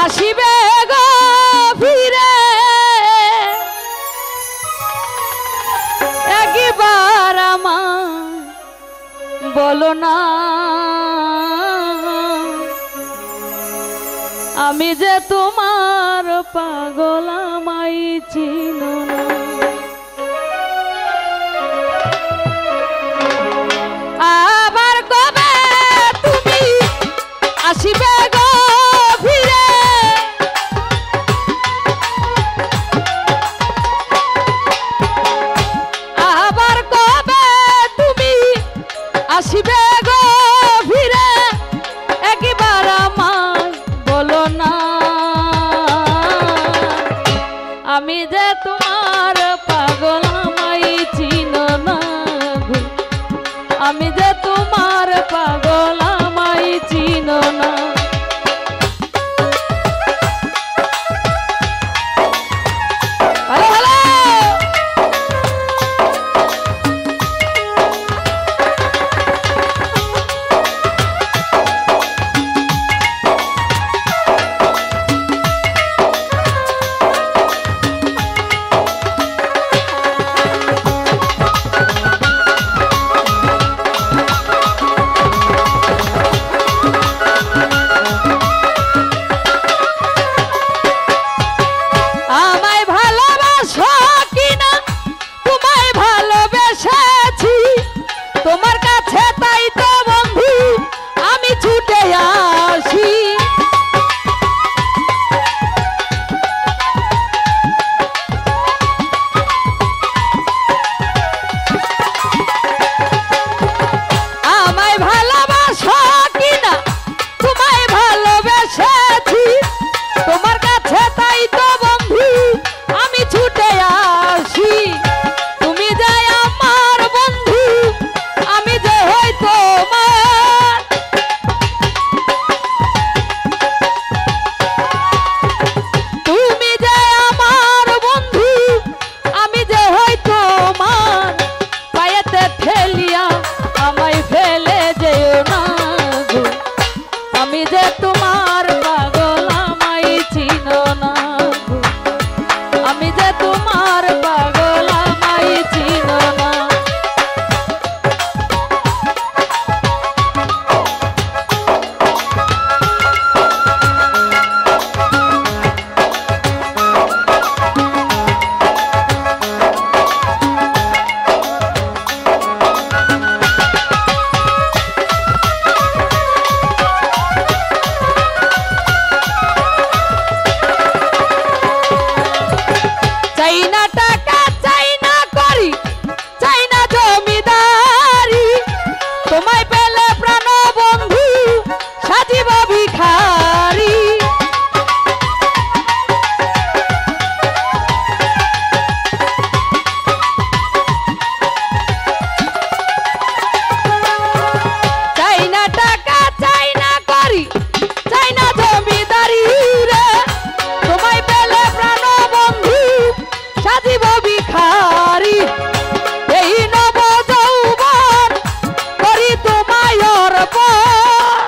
আসিবে গো ফিরে একবার আমায় বলো না, আমি যে তোমার পাগল আমায় চিনো না। আবার কবে তুমি আসিবে গো ফিরে আবার কবে তুমি আসিবে গো ফিরে একবার আমায় বলো না, আমি যে তোমার পাগল আমায় চিনো না, আমি যে তোমার পাগল আমায় চিনো না। তোমার কাছে তাই তো বন্ধু আমি ছুটে আসি, আমায় ভালোবাসো কিনা তোমায় ভালোবেসেছি, তোমার কাছে তাই তো বন্ধু আমি ছুটে আসি। তুমি যাই আমার বন্ধু আমি যে হই তোমার, তুমি যে আমার বন্ধু আমি যে হই তোমার, পায়েতে ঠেলিয়া আমায় ফেলে যেও না গো, আমি যে তোমার পাগল আমায় চিনো না গো, আমি যে তোমার পাগল আমায় চিনো না। চাই না টাকা চাই না করি চাই না জমিদারি, তোমায় পেলে প্রাণ বন্ধু সাজিব ভিখারি। চাই না টাকা চাই না করি চাই না জমিদারি রে, তোমায় পেলে প্রাণ বন্ধু সাজিব ভিখারি। এই নব যৌবন করি তোমায় অর্পণ,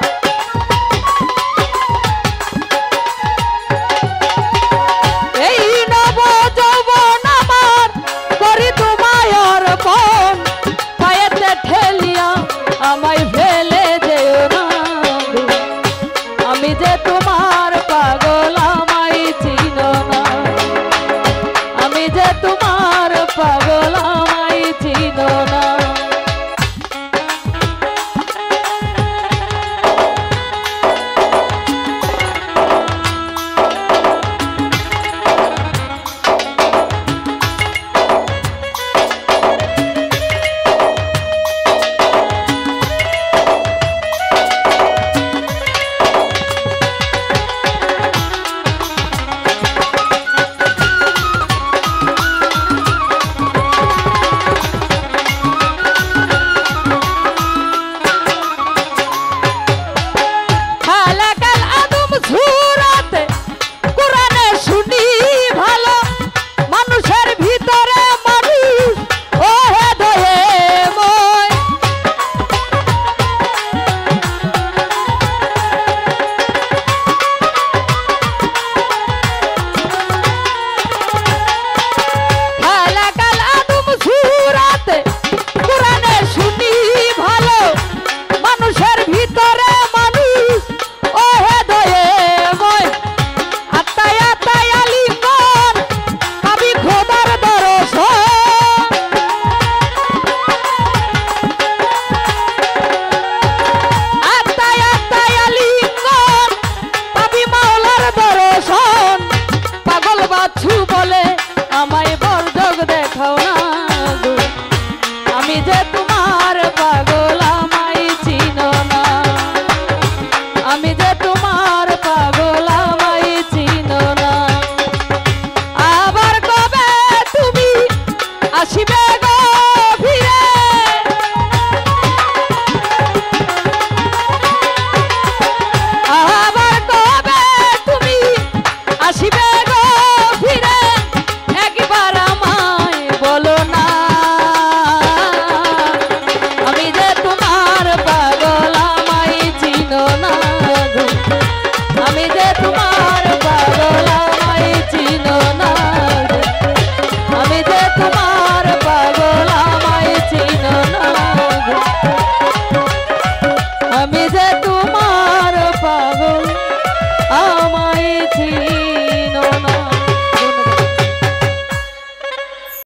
এই নব যৌবন আমার করি তোমায় অর্পণ, পায়েতে ঠেলিয়া আমায় ফেলে যেও না, আমি যে তোমার